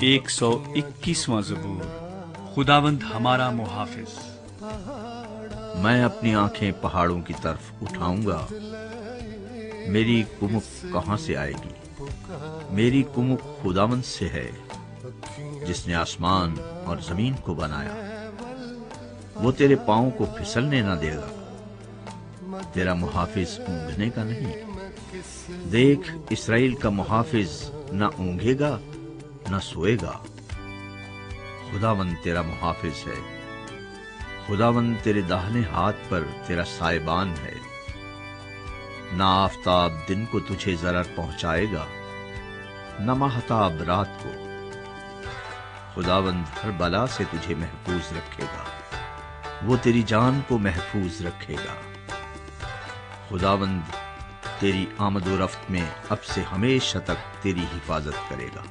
121واں زبور۔ خداوند ہمارا محافظ۔ میں اپنی آنکھیں پہاڑوں کی طرف اٹھاؤں گا، میری کمک کہاں سے آئے گی؟ میری کمک خداوند سے ہے، جس نے آسمان اور زمین کو بنایا۔ وہ تیرے پاؤں کو پھسلنے نہ دے گا، تیرا محافظ اونگنے کا نہیں۔ دیکھ، اسرائیل کا محافظ نہ اونگے گا نہ سوئے گا۔ خداوند تیرا محافظ ہے، خداوند تیرے داہنے ہاتھ پر تیرا سائبان ہے۔ نہ آفتاب دن کو تجھے ضرر پہنچائے گا، نہ ماہتاب رات کو۔ خداوند ہر بلا سے تجھے محفوظ رکھے گا، وہ تیری جان کو محفوظ رکھے گا۔ خداوند تیری آمد و رفت میں اب سے ہمیشہ تک تیری حفاظت کرے گا۔